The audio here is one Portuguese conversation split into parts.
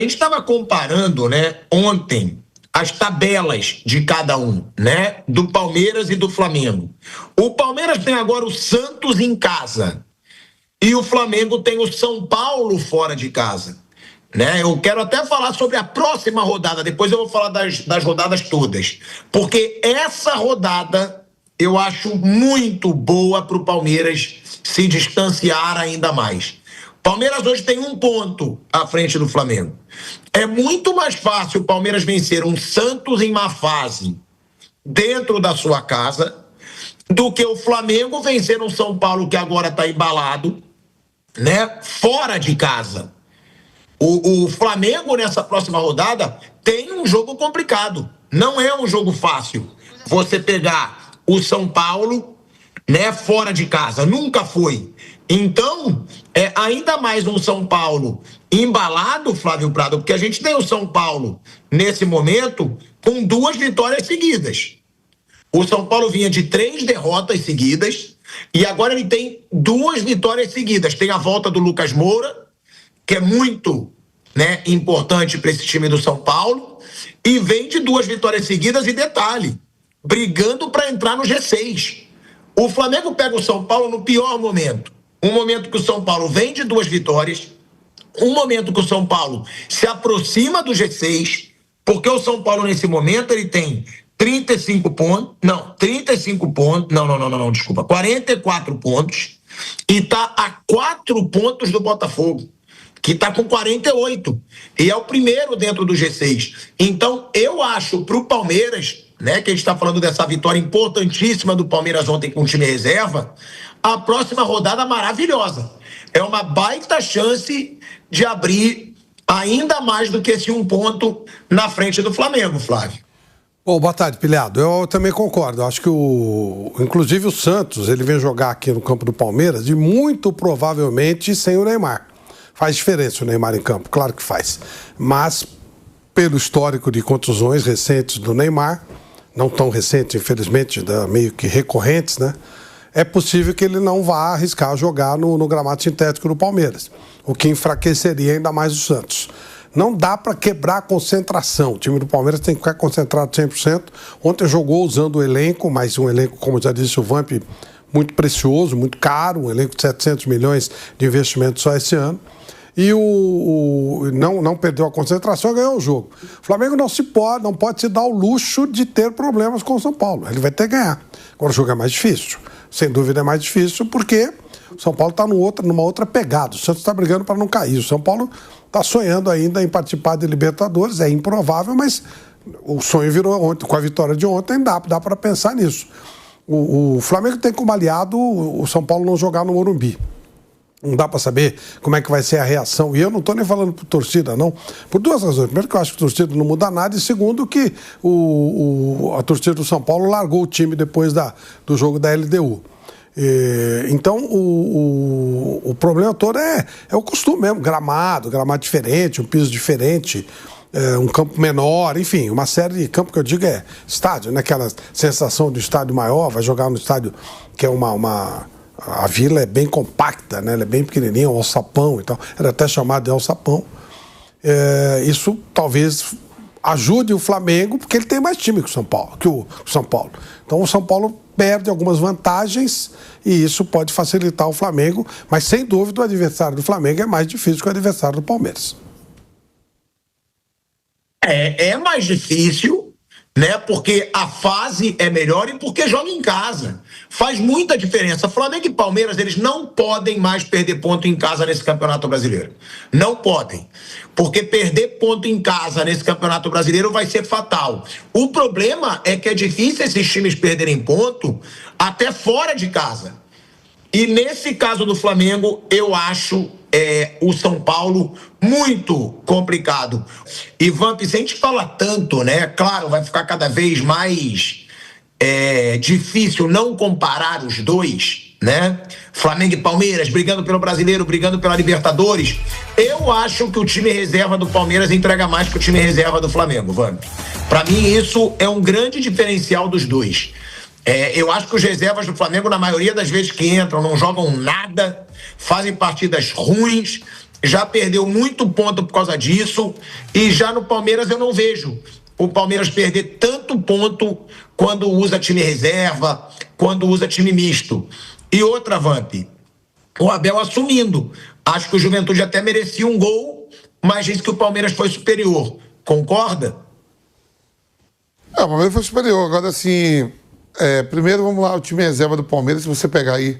gente estava comparando, né, ontem, as tabelas de cada um, né, do Palmeiras e do Flamengo. O Palmeiras tem agora o Santos em casa e o Flamengo tem o São Paulo fora de casa, né? Eu quero até falar sobre a próxima rodada, depois eu vou falar das rodadas todas, porque essa rodada eu acho muito boa para o Palmeiras se distanciar ainda mais. Palmeiras hoje tem 1 ponto à frente do Flamengo. É muito mais fácil o Palmeiras vencer um Santos em má fase dentro da sua casa do que o Flamengo vencer um São Paulo que agora está embalado, né, fora de casa. O Flamengo nessa próxima rodada tem um jogo complicado. Não é um jogo fácil você pegar o São Paulo, né, fora de casa. Nunca foi. Então, é ainda mais um São Paulo embalado, Flávio Prado, porque a gente tem o São Paulo, nesse momento, com 2 vitórias seguidas. O São Paulo vinha de 3 derrotas seguidas e agora ele tem 2 vitórias seguidas. Tem a volta do Lucas Moura, que é muito, né, importante para esse time do São Paulo, e vem de 2 vitórias seguidas e detalhe, brigando para entrar no G6. O Flamengo pega o São Paulo no pior momento. Um momento que o São Paulo vem de 2 vitórias, um momento que o São Paulo se aproxima do G6, porque o São Paulo nesse momento ele tem 44 pontos e tá a 4 pontos do Botafogo, que tá com 48 e é o primeiro dentro do G6. Então eu acho pro Palmeiras, né, que a gente tá falando dessa vitória importantíssima do Palmeiras ontem com o time reserva, a próxima rodada maravilhosa. É uma baita chance de abrir ainda mais do que esse 1 ponto na frente do Flamengo, Flávio. Bom, boa tarde, Pilhado. Eu também concordo. Eu acho que inclusive o Santos, ele vem jogar aqui no campo do Palmeiras e muito provavelmente sem o Neymar. Faz diferença o Neymar em campo, claro que faz. Mas, pelo histórico de contusões recentes do Neymar, não tão recentes, infelizmente, meio que recorrentes, né? É possível que ele não vá arriscar jogar no gramado sintético do Palmeiras, o que enfraqueceria ainda mais o Santos. Não dá para quebrar a concentração. O time do Palmeiras tem que ficar concentrado 100%. Ontem jogou usando o elenco, mas um elenco, como já disse o Vamp, muito precioso, muito caro, um elenco de 700 milhões de investimento só esse ano. E não perdeu a concentração e ganhou o jogo. O Flamengo não pode se dar o luxo de ter problemas com o São Paulo. Ele vai ter que ganhar. Agora o jogo é mais difícil. Sem dúvida é mais difícil porque o São Paulo está numa outra pegada. O Santos está brigando para não cair. O São Paulo está sonhando ainda em participar de Libertadores. É improvável, mas o sonho virou ontem. Com a vitória de ontem, dá para pensar nisso. O Flamengo tem como aliado o São Paulo não jogar no Morumbi. Não dá para saber como é que vai ser a reação. E eu não estou nem falando por torcida, não. Por 2 razões. Primeiro, que eu acho que a torcida não muda nada. E segundo, que a torcida do São Paulo largou o time depois do jogo da LDU. Então, o problema todo é o costume mesmo. Gramado diferente, um piso diferente, um campo menor, enfim, uma série de campos que eu digo é estádio, né? Aquela sensação do estádio maior, vai jogar no estádio que é a vila é bem compacta, né? Ela é bem pequenininha, um alçapão e tal. Era até chamado de alçapão. Isso talvez ajude o Flamengo, porque ele tem mais time que o São Paulo. Então o São Paulo perde algumas vantagens e isso pode facilitar o Flamengo, mas sem dúvida o adversário do Flamengo é mais difícil que o adversário do Palmeiras. É mais difícil, né? Porque a fase é melhor e porque joga em casa. Faz muita diferença. Flamengo e Palmeiras, eles não podem mais perder ponto em casa nesse Campeonato Brasileiro. Não podem. Porque perder ponto em casa nesse Campeonato Brasileiro vai ser fatal. O problema é que é difícil esses times perderem ponto até fora de casa. E nesse caso do Flamengo, eu acho o São Paulo muito complicado. E Vamp, se a gente fala tanto, né? Claro, vai ficar cada vez mais difícil não comparar os dois, né? Flamengo e Palmeiras brigando pelo Brasileiro, brigando pela Libertadores. Eu acho que o time reserva do Palmeiras entrega mais que o time reserva do Flamengo, Vamp. Para mim, isso é um grande diferencial dos dois. Eu acho que os reservas do Flamengo, na maioria das vezes que entram, não jogam nada, fazem partidas ruins já perdeu muito ponto por causa disso, e já no Palmeiras eu não vejo o Palmeiras perder tanto ponto quando usa time reserva, quando usa time misto. E outra, Vamp, o Abel assumindo. Acho que o Juventude até merecia um gol, mas disse que o Palmeiras foi superior. Concorda? O Palmeiras foi superior. Agora, assim, primeiro, vamos lá, o time reserva do Palmeiras, se você pegar aí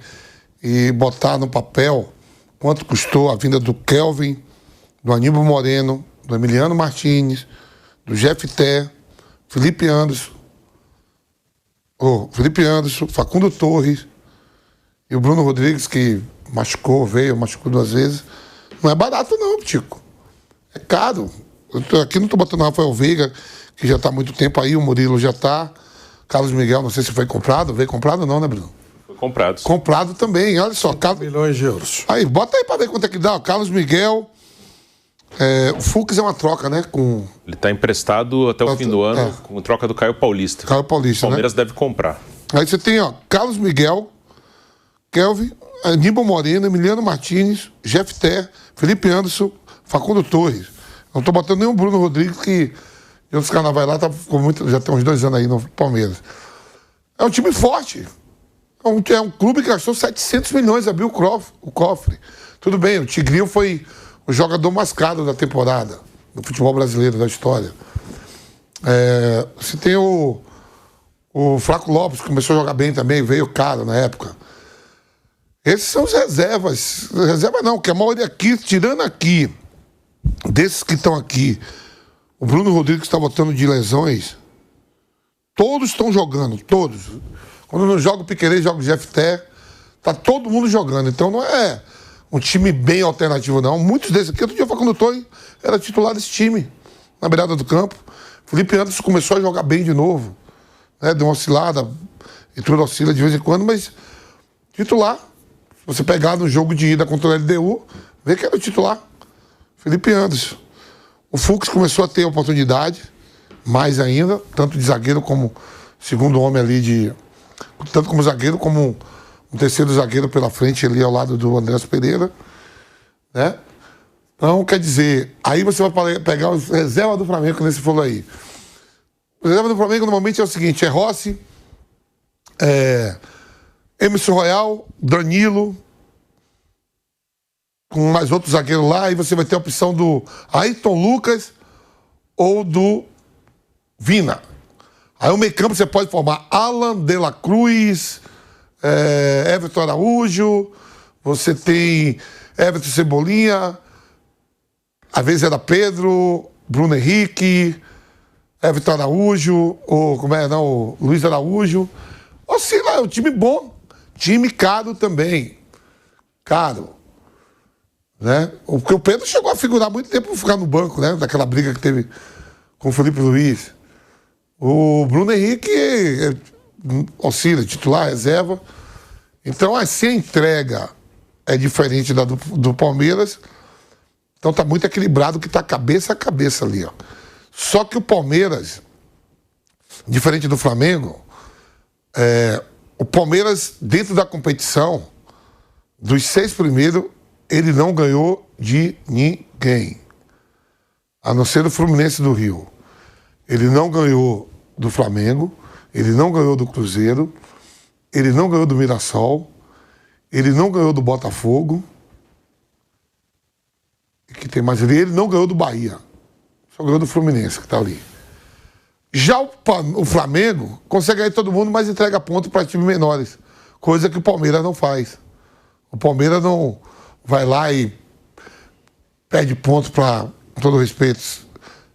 e botar no papel quanto custou a vinda do Kelvin, do Aníbal Moreno, do Emiliano Martins, do Jeff Té, Felipe Anderson, Facundo Torres e o Bruno Rodrigues, que machucou 2 vezes. Não é barato não, Tico. É caro. Aqui não estou botando o Rafael Veiga, que já está há muito tempo aí, o Murilo já está. Carlos Miguel, não sei se foi comprado. Veio comprado não, né, Bruno? Foi comprado. Comprado também, olha só. 5 milhões de euros. Aí, bota aí para ver quanto é que dá. O Carlos Miguel, o Fux é uma troca, né? Ele está emprestado até o fim do ano, com troca do Caio Paulista. Caio Paulista, o Palmeiras deve comprar. Aí você tem, Carlos Miguel, Kelvin, Aníbal Moreno, Emiliano Martins, Jeff Té, Felipe Anderson, Facundo Torres. Não tô botando nem o Bruno Rodrigues, que em outros carnavais lá já tem uns 2 anos aí no Palmeiras. É um time forte. É um clube que gastou 700 milhões, abriu o cofre. Tudo bem, o Tigrinho foi o jogador mais caro da temporada, do futebol brasileiro, da história. Você tem o Flaco Lopes, que começou a jogar bem também, veio caro na época. Esses são os reservas. Reserva não, que a maioria aqui, tirando aqui, desses que estão aqui, o Bruno Rodrigues está voltando de lesões, todos estão jogando, todos. Quando não joga o Piquerez, joga o Jeff Té, tá todo mundo jogando. Então não é um time bem alternativo, não. Muitos desses aqui, outro dia eu falei quando o Tony era titular desse time, na beirada do campo. Felipe Anderson começou a jogar bem de novo, né? Deu uma oscilada, e tudo oscila de vez em quando, mas titular. Se você pegar no jogo de ida contra o LDU, vê que era o titular. Felipe Anderson. O Fux começou a ter oportunidade, mais ainda, tanto de zagueiro como segundo homem ali tanto como zagueiro, como um terceiro zagueiro pela frente ali ao lado do Andrés Pereira, né? Então, quer dizer, aí você vai pegar os reservas do Flamengo, que você falou aí. O reserva do Flamengo normalmente é o seguinte, Rossi, Emerson Royal, Danilo, com mais outro zagueiro lá, aí você vai ter a opção do Ayrton Lucas ou do Vina. Aí o meio campo você pode formar Alan de la Cruz, Everton Araújo, você tem Everton Cebolinha, às vezes era Pedro, Bruno Henrique, Everton Araújo, ou Luiz Araújo. Oscila, é um time bom, time caro também. Caro. Né? Porque o Pedro chegou a figurar muito tempo para ficar no banco, né? Daquela briga que teve com o Felipe Luiz. O Bruno Henrique oscila, titular, reserva. Então, assim, a entrega é diferente da do Palmeiras. Então tá muito equilibrado, que tá cabeça a cabeça ali, ó. Só que o Palmeiras, diferente do Flamengo, o Palmeiras, dentro da competição, dos 6 primeiros, ele não ganhou de ninguém. A não ser do Fluminense do Rio. Ele não ganhou do Flamengo, ele não ganhou do Cruzeiro, ele não ganhou do Mirassol, ele não ganhou do Botafogo. E que tem mais ali? Ele não ganhou do Bahia. Só ganhou do Fluminense, que tá ali. Já o Flamengo consegue ganhar todo mundo, mas entrega ponto para times menores. Coisa que o Palmeiras não faz. O Palmeiras não vai lá e pede ponto para, com todo respeito,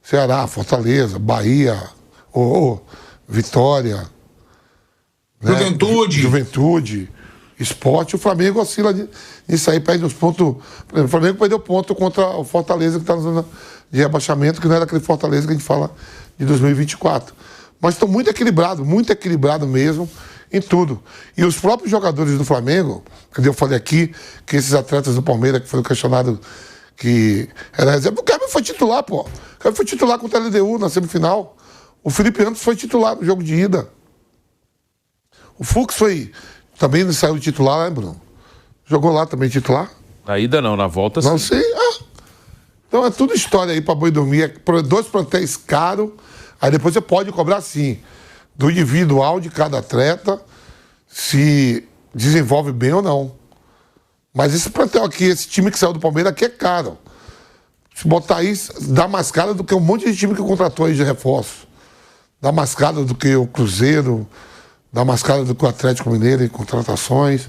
Ceará, Fortaleza, Bahia, Vitória, né? Juventude, Sport. O Flamengo oscila nisso aí, perde os pontos. O Flamengo perdeu ponto contra o Fortaleza, que está na zona de rebaixamento, que não era aquele Fortaleza que a gente fala de 2024. Mas estão muito equilibrado mesmo em tudo. E os próprios jogadores do Flamengo, que eu falei aqui, que esses atletas do Palmeiras que foram questionados que era reserva, o Kevin foi titular, pô. O Kevin foi titular contra a LDU na semifinal. O Felipe Anderson foi titular no jogo de ida. O Fux também saiu de titular, né, Bruno? Jogou lá também titular. Na ida não, na volta sim. Não sei. Então é tudo história aí pra boi dormir. É 2 plantéis caros. Aí depois você pode cobrar sim. Do individual de cada atleta, se desenvolve bem ou não. Mas esse plantel aqui, esse time que saiu do Palmeiras aqui é caro. Se botar isso, dá mais caro do que um monte de time que contratou aí de reforço. Dá mais caro do que o Cruzeiro, dá mais caro do que o Atlético Mineiro em contratações,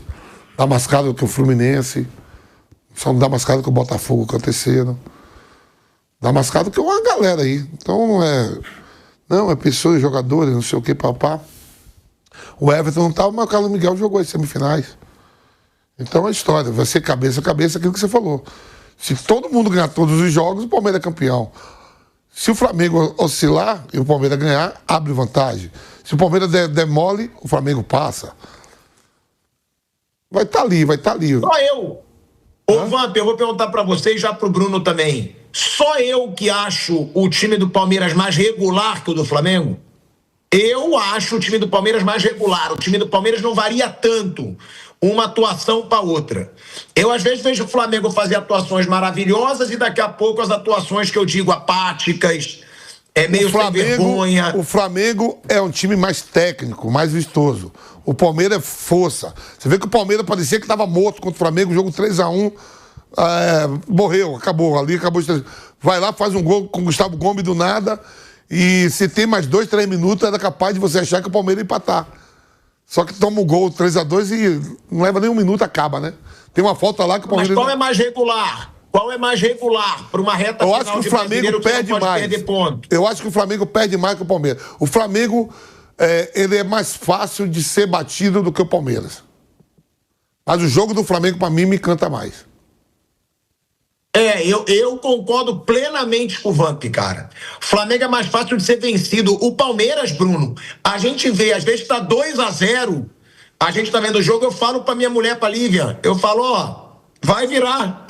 dá mais caro do que o Fluminense, só não dá mais caro do que o Botafogo, que é o terceiro. Dá mais caro do que uma galera aí. Então não é pessoas, jogadores, não sei o que, papá. O Everton não estava, mas o Carlos Miguel jogou as semifinais. Então é história, vai ser cabeça a cabeça, aquilo que você falou. Se todo mundo ganhar todos os jogos, o Palmeiras é campeão. Se o Flamengo oscilar e o Palmeiras ganhar, abre vantagem. Se o Palmeiras der mole, o Flamengo passa. Vai estar ali. Só eu. Ô, Vamp, eu vou perguntar pra você e já pro Bruno também. Só eu que acho o time do Palmeiras mais regular que o do Flamengo? Eu acho o time do Palmeiras mais regular. O time do Palmeiras não varia tanto uma atuação para outra. Eu, às vezes, vejo o Flamengo fazer atuações maravilhosas e daqui a pouco as atuações que eu digo apáticas, meio sem vergonha. O Flamengo é um time mais técnico, mais vistoso. O Palmeiras é força. Você vê que o Palmeiras parecia que estava morto contra o Flamengo, jogo 3-1, morreu, acabou. Vai lá, faz um gol com o Gustavo Gomes do nada, e se tem mais 2, 3 minutos, era capaz de você achar que o Palmeiras ia empatar. Só que toma o gol 3-2 e não leva nem um minuto, acaba, né? Tem uma falta lá que o Palmeiras... Mas qual é mais regular? Qual é mais regular para uma reta final de Brasileiro que não pode perder ponto? Eu acho que o Flamengo perde mais que o Palmeiras. O Flamengo, ele é mais fácil de ser batido do que o Palmeiras. Mas o jogo do Flamengo, para mim, me encanta mais. Eu concordo plenamente com o Vamp, cara. O Flamengo é mais fácil de ser vencido. O Palmeiras, Bruno, a gente vê, às vezes tá 2-0, a gente tá vendo o jogo, eu falo pra minha mulher, pra Lívia, eu falo, vai virar.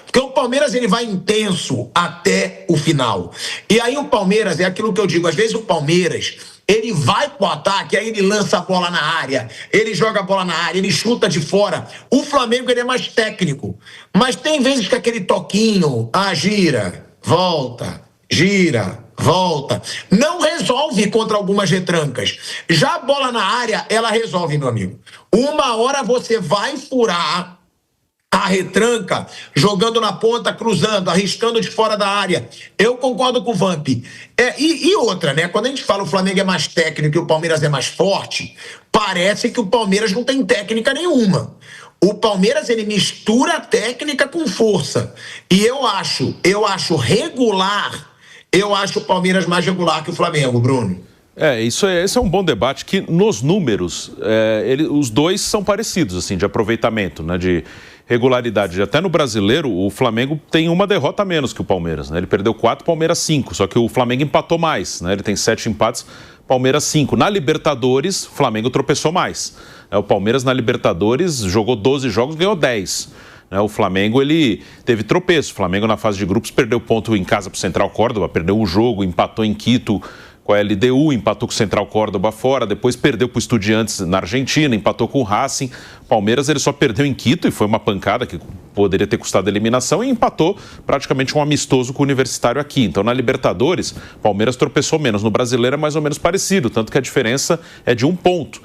Porque o Palmeiras, ele vai intenso até o final. E aí o Palmeiras, é aquilo que eu digo, às vezes o Palmeiras, ele vai pro ataque, aí ele lança a bola na área, ele joga a bola na área, ele chuta de fora. O Flamengo, ele é mais técnico. Mas tem vezes que aquele toquinho, gira, volta, não resolve contra algumas retrancas. Já a bola na área, ela resolve, meu amigo. Uma hora você vai furar a retranca, jogando na ponta, cruzando, arriscando de fora da área. Eu concordo com o Vamp. E outra, né? Quando a gente fala o Flamengo é mais técnico e o Palmeiras é mais forte, parece que o Palmeiras não tem técnica nenhuma. O Palmeiras, ele mistura técnica com força. E eu acho regular, eu acho o Palmeiras mais regular que o Flamengo, Bruno. Esse é um bom debate, que nos números, os dois são parecidos, assim, de aproveitamento, né, de regularidade. Até no Brasileiro, o Flamengo tem uma derrota a menos que o Palmeiras, né? Ele perdeu 4, Palmeiras 5, só que o Flamengo empatou mais, né? Ele tem 7 empates, Palmeiras 5. Na Libertadores, o Flamengo tropeçou mais. O Palmeiras na Libertadores jogou 12 jogos, ganhou 10. O Flamengo, ele teve tropeço. O Flamengo na fase de grupos perdeu ponto em casa para o Central Córdoba, perdeu o jogo, empatou em Quito com a LDU, empatou com o Central Córdoba fora, depois perdeu para o Estudiantes na Argentina, empatou com o Racing. Palmeiras, ele só perdeu em Quito e foi uma pancada que poderia ter custado a eliminação, e empatou praticamente um amistoso com o Universitário aqui. Então, na Libertadores, Palmeiras tropeçou menos. No Brasileiro é mais ou menos parecido, tanto que a diferença é de 1 ponto.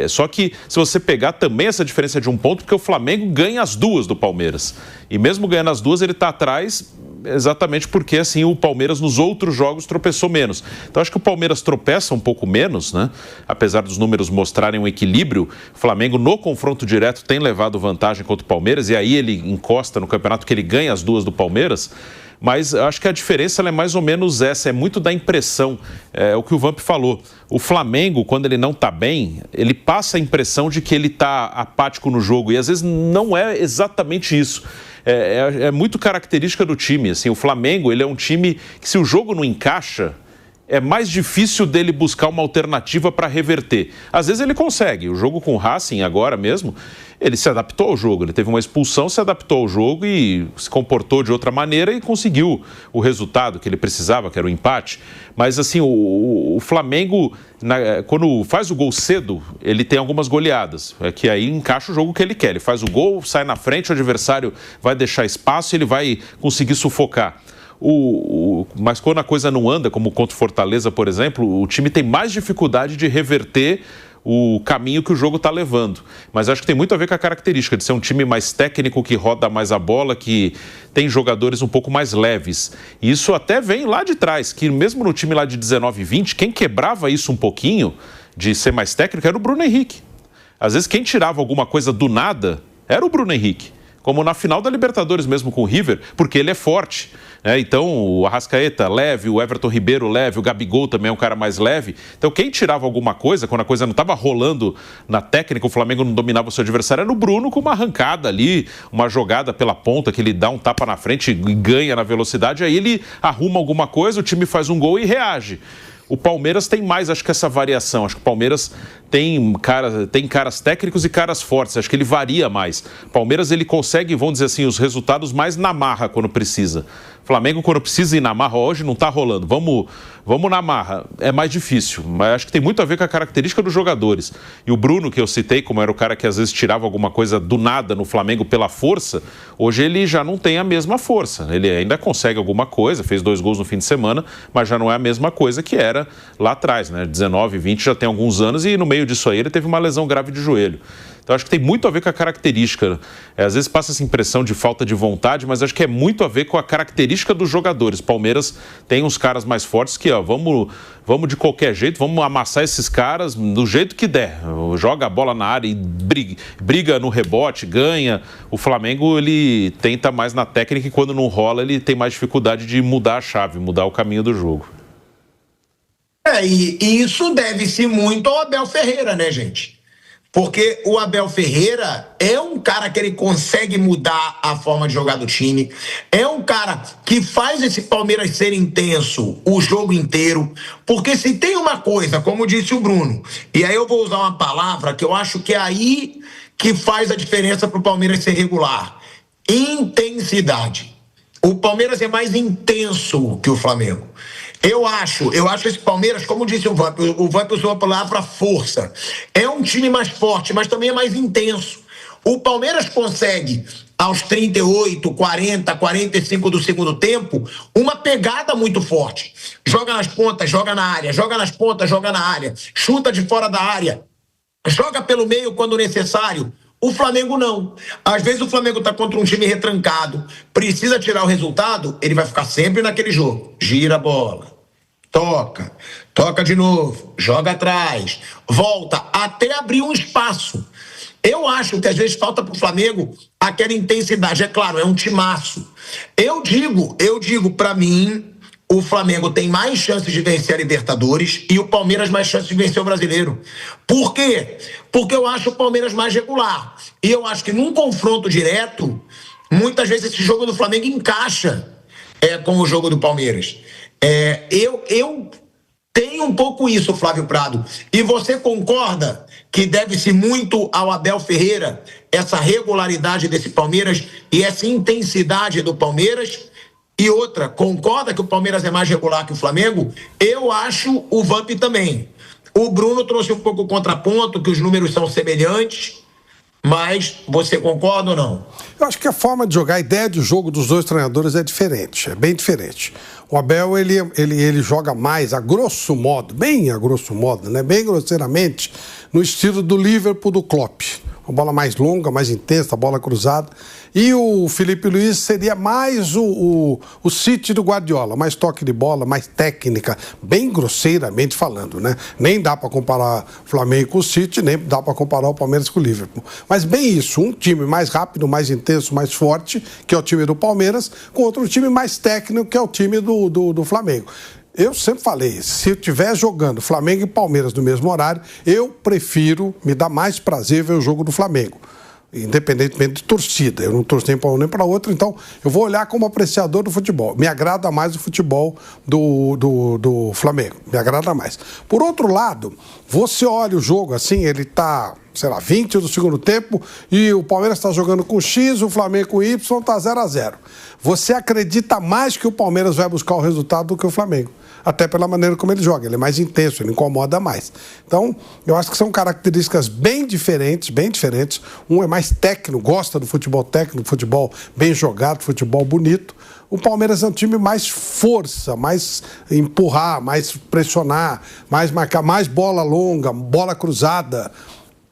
Só que, se você pegar também essa diferença é de 1 ponto, porque o Flamengo ganha as duas do Palmeiras. E mesmo ganhando as duas, ele está atrás exatamente porque, assim, o Palmeiras nos outros jogos tropeçou menos. Então, acho que o Palmeiras tropeça um pouco menos, né? Apesar dos números mostrarem um equilíbrio, o Flamengo no confronto direto tem levado vantagem contra o Palmeiras, e aí ele encosta no campeonato que ele ganha as duas do Palmeiras. Mas acho que a diferença ela é mais ou menos essa, é muito da impressão, o que o Vamp falou. O Flamengo, quando ele não está bem, ele passa a impressão de que ele está apático no jogo, e às vezes não é exatamente isso. É muito característica do time. Assim, o Flamengo, ele é um time que, se o jogo não encaixa, é mais difícil dele buscar uma alternativa para reverter. Às vezes ele consegue. O jogo com o Racing agora mesmo, ele se adaptou ao jogo. Ele teve uma expulsão, se adaptou ao jogo e se comportou de outra maneira e conseguiu o resultado que ele precisava, que era o empate. Mas assim, o Flamengo, quando faz o gol cedo, ele tem algumas goleadas. É que aí encaixa o jogo que ele quer. Ele faz o gol, sai na frente, o adversário vai deixar espaço e ele vai conseguir sufocar. Mas quando a coisa não anda, como contra o Fortaleza, por exemplo, o time tem mais dificuldade de reverter o caminho que o jogo está levando. Mas acho que tem muito a ver com a característica de ser um time mais técnico, que roda mais a bola, que tem jogadores um pouco mais leves. E isso até vem lá de trás, que mesmo no time lá de 19 e 20, quem quebrava isso um pouquinho, de ser mais técnico, era o Bruno Henrique. Às vezes quem tirava alguma coisa do nada era o Bruno Henrique. Como na final da Libertadores mesmo com o River, porque ele é forte. Então, o Arrascaeta leve, o Everton Ribeiro leve, o Gabigol também é um cara mais leve. Então, quem tirava alguma coisa, quando a coisa não estava rolando na técnica, o Flamengo não dominava o seu adversário, era o Bruno com uma arrancada ali, uma jogada pela ponta, que ele dá um tapa na frente e ganha na velocidade, aí ele arruma alguma coisa, o time faz um gol e reage. O Palmeiras tem mais, acho que essa variação. Acho que o Palmeiras tem caras técnicos e caras fortes. Acho que ele varia mais. O Palmeiras, ele consegue, vamos dizer assim, os resultados mais na marra quando precisa. Flamengo, quando precisa ir na marra, hoje não está rolando. Vamos na marra. É mais difícil. Mas acho que tem muito a ver com a característica dos jogadores. E o Bruno, que eu citei, como era o cara que às vezes tirava alguma coisa do nada no Flamengo pela força, hoje ele já não tem a mesma força. Ele ainda consegue alguma coisa, fez 2 gols no fim de semana, mas já não é a mesma coisa que era lá atrás, né? 19, 20 já tem alguns anos e no meio disso aí ele teve uma lesão grave de joelho. Então acho que tem muito a ver com a característica. Às vezes passa essa impressão de falta de vontade, mas acho que é muito a ver com a característica dos jogadores. Palmeiras tem uns caras mais fortes que, vamos de qualquer jeito, vamos amassar esses caras do jeito que der. Joga a bola na área e briga no rebote, ganha. O Flamengo, ele tenta mais na técnica e quando não rola, ele tem mais dificuldade de mudar a chave, mudar o caminho do jogo. E isso deve-se muito ao Abel Ferreira, né, gente? Porque o Abel Ferreira é um cara que ele consegue mudar a forma de jogar do time. É um cara que faz esse Palmeiras ser intenso o jogo inteiro. Porque se tem uma coisa, como disse o Bruno, e aí eu vou usar uma palavra que eu acho que é aí que faz a diferença para o Palmeiras ser regular. Intensidade. O Palmeiras é mais intenso que o Flamengo. Eu acho esse Palmeiras, como disse o Vamp usou a palavra força. É um time mais forte, mas também é mais intenso. O Palmeiras consegue, aos 38, 40, 45 do segundo tempo, uma pegada muito forte. Joga nas pontas, joga na área, joga nas pontas, joga na área, chuta de fora da área, joga pelo meio quando necessário. O Flamengo não. Às vezes o Flamengo está contra um time retrancado, precisa tirar o resultado, ele vai ficar sempre naquele jogo. Gira a bola. Toca de novo, joga atrás, volta, até abrir um espaço. Eu acho que às vezes falta para o Flamengo aquela intensidade. É claro, é um timaço. Eu digo, para mim, o Flamengo tem mais chances de vencer a Libertadores e o Palmeiras mais chances de vencer o Brasileiro. Por quê? Porque eu acho o Palmeiras mais regular. E eu acho que num confronto direto, muitas vezes esse jogo do Flamengo encaixa com o jogo do Palmeiras. Eu tenho um pouco isso, Flávio Prado. E você concorda que deve-se muito ao Abel Ferreira essa regularidade desse Palmeiras e essa intensidade do Palmeiras? E outra, concorda que o Palmeiras é mais regular que o Flamengo? Eu acho o Vamp também. O Bruno trouxe um pouco o contraponto, que os números são semelhantes. Mas você concorda ou não? Eu acho que a forma de jogar, a ideia de jogo dos dois treinadores é diferente, é bem diferente. O Abel, ele joga mais, a grosso modo, bem grosseiramente, no estilo do Liverpool do Klopp. Uma bola mais longa, mais intensa, bola cruzada. E o Felipe Luiz seria mais o City do Guardiola, mais toque de bola, mais técnica, bem grosseiramente falando, né? Nem dá para comparar o Flamengo com o City, nem dá para comparar o Palmeiras com o Liverpool. Mas bem isso, um time mais rápido, mais intenso, mais forte, que é o time do Palmeiras, com outro time mais técnico, que é o time do Flamengo. Eu sempre falei, se eu estiver jogando Flamengo e Palmeiras no mesmo horário, eu prefiro, me dá mais prazer ver o jogo do Flamengo. independentemente de torcida. Eu não torço nem para um nem para outro, então eu vou olhar como apreciador do futebol. Me agrada mais o futebol do Flamengo. Me agrada mais. Por outro lado, você olha o jogo assim, ele está, sei lá, 20 do segundo tempo e o Palmeiras está jogando com X, o Flamengo com Y, está 0-0. Você acredita mais que o Palmeiras vai buscar o resultado do que o Flamengo. Até pela maneira como ele joga. Ele é mais intenso, ele incomoda mais. Então, eu acho que são características bem diferentes, bem diferentes. Um é mais técnico, gosta do futebol técnico, futebol bem jogado, futebol bonito. O Palmeiras é um time mais força, mais empurrar, mais pressionar, mais marcar, mais bola longa, bola cruzada.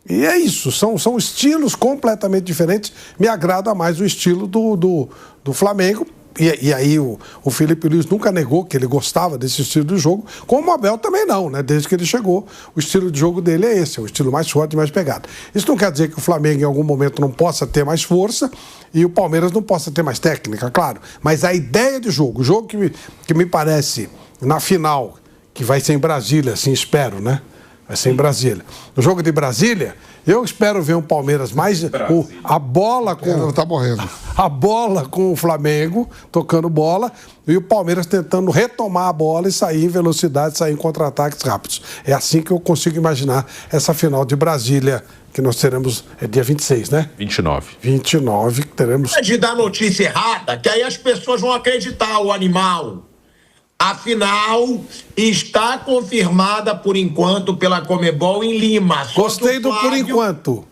E é isso, são estilos completamente diferentes. Me agrada mais o estilo do Flamengo. E aí o Felipe Luiz nunca negou que ele gostava desse estilo de jogo, como o Abel também não, né? Desde que ele chegou, o estilo de jogo dele é esse, é o estilo mais forte e mais pegado. Isso não quer dizer que o Flamengo em algum momento não possa ter mais força e o Palmeiras não possa ter mais técnica, claro. Mas a ideia de jogo, o jogo que me parece na final, que vai ser em Brasília, assim espero, né? Vai ser em Brasília. No jogo de Brasília, eu espero ver um Palmeiras mais... a bola com... Não tá morrendo. A bola com o Flamengo, tocando bola, e o Palmeiras tentando retomar a bola e sair em velocidade, sair em contra-ataques rápidos. É assim que eu consigo imaginar essa final de Brasília, que nós teremos, é dia 26, né? 29. 29, que teremos... De dar notícia errada, que aí as pessoas vão acreditar, o animal. A final está confirmada por enquanto pela Conmebol em Lima. Gostei do por enquanto.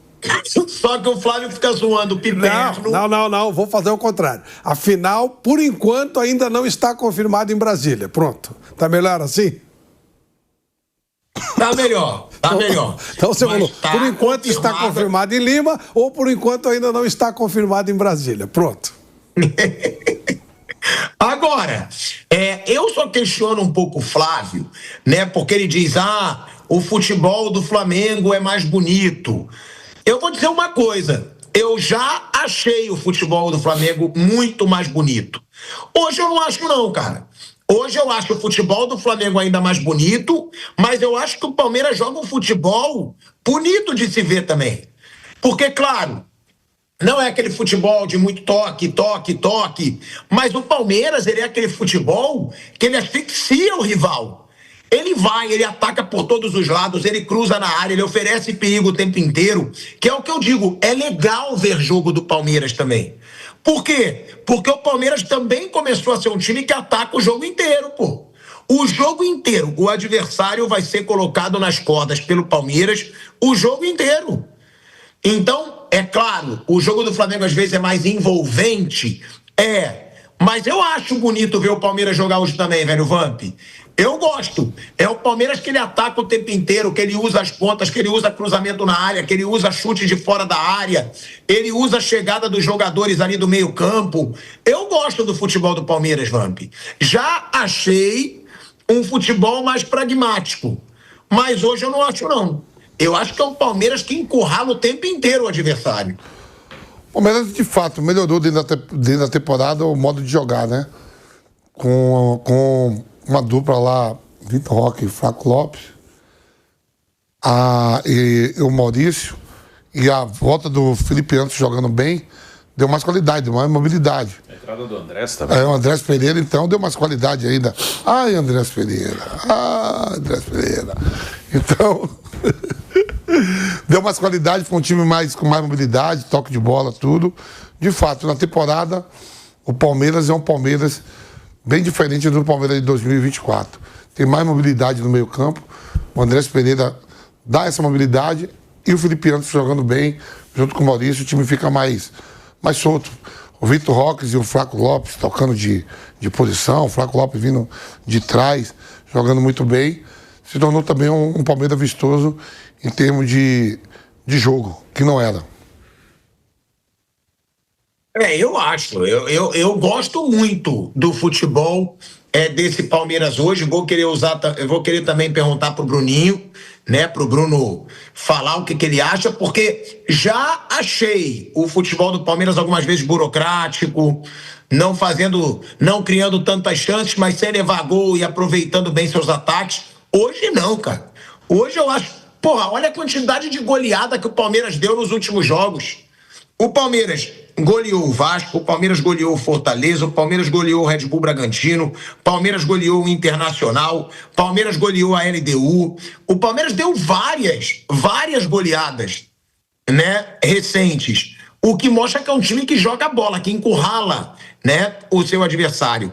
Só que o Flávio fica zoando o Piperno. Não, vou fazer o contrário. A final, por enquanto, ainda não está confirmada em Brasília. Pronto. Tá melhor assim? Tá melhor, tá melhor. Então você falou, por enquanto está confirmado em Lima ou por enquanto ainda não está confirmado em Brasília. Pronto. Agora, eu só questiono um pouco o Flávio, né? Porque ele diz, o futebol do Flamengo é mais bonito. Eu vou dizer uma coisa, eu já achei o futebol do Flamengo muito mais bonito. Hoje eu não acho não, cara. Hoje eu acho o futebol do Flamengo ainda mais bonito, mas eu acho que o Palmeiras joga um futebol bonito de se ver também. Porque, claro, não é aquele futebol de muito toque, mas o Palmeiras, ele é aquele futebol que ele asfixia o rival. Ele vai, ele ataca por todos os lados, ele cruza na área, ele oferece perigo o tempo inteiro, que é o que eu digo, é legal ver jogo do Palmeiras também. Por quê? Porque o Palmeiras também começou a ser um time que ataca o jogo inteiro, pô. O jogo inteiro, o adversário vai ser colocado nas cordas pelo Palmeiras o jogo inteiro. Então, é claro, o jogo do Flamengo às vezes é mais envolvente, mas eu acho bonito ver o Palmeiras jogar hoje também, velho Vamp. Eu gosto. É o Palmeiras que ele ataca o tempo inteiro, que ele usa as pontas, que ele usa cruzamento na área, que ele usa chute de fora da área, ele usa a chegada dos jogadores ali do meio campo. Eu gosto do futebol do Palmeiras, Vamp. Já achei um futebol mais pragmático, mas hoje eu não acho não. Eu acho que é um Palmeiras que encurrala o tempo inteiro o adversário. O Palmeiras, de fato, melhorou dentro da temporada o modo de jogar, né? Com uma dupla lá, Vitor Roque e Flaco Lopes, e o Maurício, e a volta do Felipe Anderson jogando bem, deu mais qualidade, deu mais mobilidade. A entrada do Andrés também. O Andrés Pereira, então, deu mais qualidade ainda. Andrés Pereira. Então... deu mais qualidade, foi um time com mais mobilidade, toque de bola, tudo. De fato, na temporada, o Palmeiras é um Palmeiras bem diferente do Palmeiras de 2024. Tem mais mobilidade no meio campo, o Andrés Pereira dá essa mobilidade e o Felipe Anderson jogando bem, junto com o Maurício, o time fica mais solto. O Vitor Roque e o Flaco Lopes tocando de posição, o Flaco Lopes vindo de trás, jogando muito bem. Se tornou também um Palmeiras vistoso em termos de jogo, que não era. Eu acho. Eu gosto muito do futebol desse Palmeiras hoje. Vou querer também perguntar pro Bruninho, né? Pro Bruno falar o que ele acha, porque já achei o futebol do Palmeiras algumas vezes burocrático, não criando tantas chances, mas sem levar gol e aproveitando bem seus ataques. Hoje não, cara. Hoje eu acho... olha a quantidade de goleada que o Palmeiras deu nos últimos jogos. O Palmeiras goleou o Vasco, o Palmeiras goleou o Fortaleza, o Palmeiras goleou o Red Bull Bragantino, o Palmeiras goleou o Internacional, o Palmeiras goleou a LDU. O Palmeiras deu várias goleadas, né, recentes. O que mostra que é um time que joga bola, que encurrala, né, o seu adversário.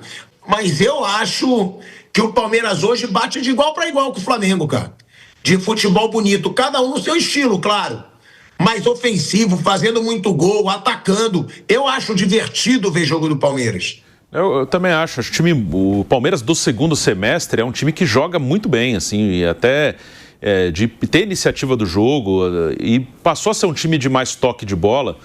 Mas eu acho que o Palmeiras hoje bate de igual para igual com o Flamengo, cara. De futebol bonito, cada um no seu estilo, claro. Mais ofensivo, fazendo muito gol, atacando. Eu acho divertido ver jogo do Palmeiras. Eu também acho. O Palmeiras do segundo semestre é um time que joga muito bem, assim, e até de ter iniciativa do jogo, e passou a ser um time de mais toque de bola.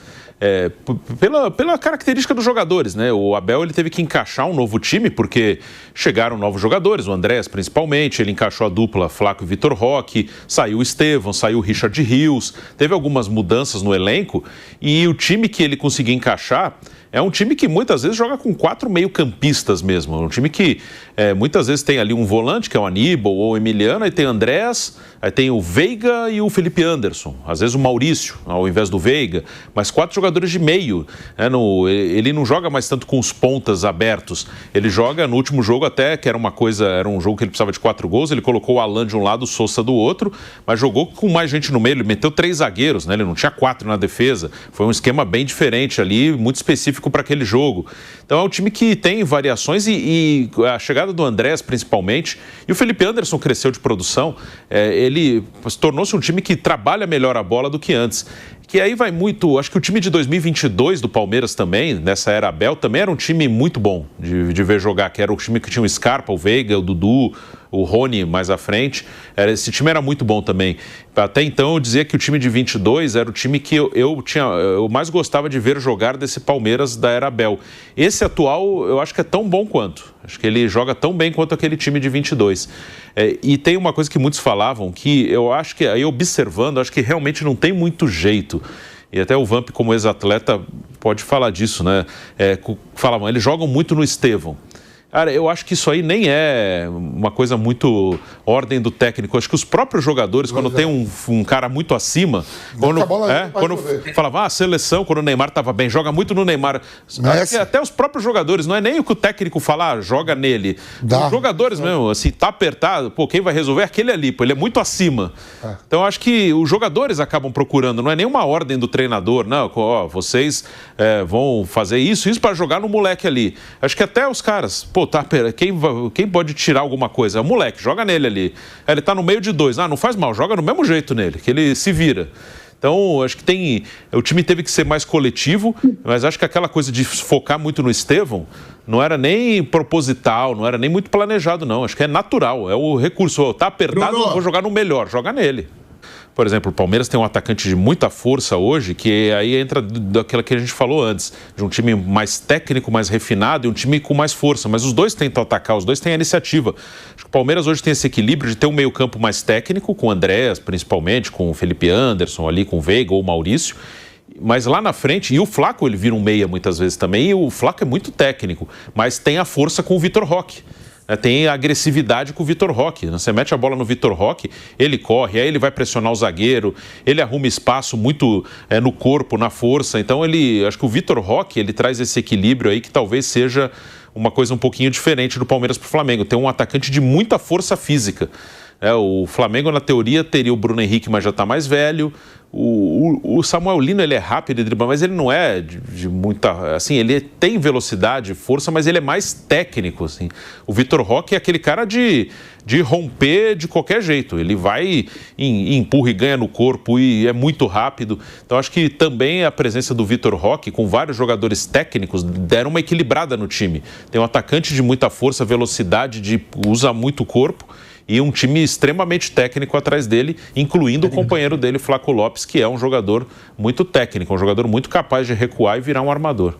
Pela característica dos jogadores, né? O Abel ele teve que encaixar um novo time porque chegaram novos jogadores, o Andrés principalmente, ele encaixou a dupla Flaco e Vitor Roque, saiu o Estevão, saiu o Richard Rios, teve algumas mudanças no elenco e o time que ele conseguiu encaixar é um time que muitas vezes joga com 4 meio-campistas mesmo. Um time que muitas vezes tem ali um volante, que é o Aníbal ou o Emiliano, aí tem o Andrés, aí tem o Veiga e o Felipe Anderson. Às vezes o Maurício, ao invés do Veiga. Mas 4 jogadores de meio. Ele não joga mais tanto com os pontas abertos. Ele joga no último jogo até, que era um jogo que ele precisava de 4 gols. Ele colocou o Alan de um lado, o Sousa do outro, mas jogou com mais gente no meio. Ele meteu 3 zagueiros, né? Ele não tinha 4 na defesa. Foi um esquema bem diferente ali, muito específico para aquele jogo. Então é um time que tem variações e a chegada do Andrés principalmente, e o Felipe Anderson cresceu de produção, ele tornou-se um time que trabalha melhor a bola do que antes. Que aí vai muito, acho que o time de 2022 do Palmeiras também, nessa era Abel, também era um time muito bom de ver jogar, que era o time que tinha o Scarpa, o Veiga, o Dudu, o Rony mais à frente. Esse time era muito bom também. Até então eu dizia que o time de 22 era o time que eu mais gostava de ver jogar desse Palmeiras da era Abel. Esse atual eu acho que é tão bom quanto. Acho que ele joga tão bem quanto aquele time de 22. E tem uma coisa que muitos falavam, que eu acho que, aí observando, acho que realmente não tem muito jeito. E até o Vamp, como ex-atleta, pode falar disso, né? Falavam, eles jogam muito no Estevão. Cara, eu acho que isso aí nem é uma coisa muito ordem do técnico. Acho que os próprios jogadores, quando tem um cara muito acima, quando falava, a seleção, quando o Neymar estava bem, joga muito no Neymar. Acho que até os próprios jogadores, não é nem o que o técnico fala, joga nele. Os jogadores mesmo, assim, tá apertado, quem vai resolver é aquele ali, ele é muito acima. Então, acho que os jogadores acabam procurando, não é nenhuma ordem do treinador, não, vocês vão fazer isso para jogar no moleque ali. Acho que até os caras, quem pode tirar alguma coisa? É o moleque, joga nele ali. Ele tá no meio de 2, não faz mal, joga no mesmo jeito nele, que ele se vira. Então, acho que o time teve que ser mais coletivo, mas acho que aquela coisa de focar muito no Estevão não era nem proposital, não era nem muito planejado, não. Acho que é natural, é o recurso. Tá apertado, vou jogar no melhor, joga nele. Por exemplo, o Palmeiras tem um atacante de muita força hoje, que aí entra daquela que a gente falou antes, de um time mais técnico, mais refinado e um time com mais força. Mas os dois tentam atacar, os dois têm a iniciativa. Acho que o Palmeiras hoje tem esse equilíbrio de ter um meio-campo mais técnico, com o Andrés, principalmente, com o Felipe Anderson ali, com o Veiga ou o Maurício. Mas lá na frente, e o Flaco ele vira um meia muitas vezes também, e o Flaco é muito técnico, mas tem a força com o Vitor Roque. Tem a agressividade com o Vitor Roque. Você mete a bola no Vitor Roque, ele corre, aí ele vai pressionar o zagueiro, ele arruma espaço muito no corpo, na força. Então, acho que o Vitor Roque, ele traz esse equilíbrio aí que talvez seja uma coisa um pouquinho diferente do Palmeiras para o Flamengo. Tem um atacante de muita força física. O Flamengo, na teoria, teria o Bruno Henrique, mas já está mais velho. O Samuel Lino, ele é rápido e dribla, mas ele não é de muita... Assim, ele tem velocidade, força, mas ele é mais técnico, assim. O Vitor Roque é aquele cara de romper de qualquer jeito. Ele vai, empurra e ganha no corpo e é muito rápido. Então, acho que também a presença do Vitor Roque, com vários jogadores técnicos, deram uma equilibrada no time. Tem um atacante de muita força, velocidade, usa muito o corpo, e um time extremamente técnico atrás dele, incluindo o companheiro dele, Flaco Lopes, que é um jogador muito técnico, um jogador muito capaz de recuar e virar um armador.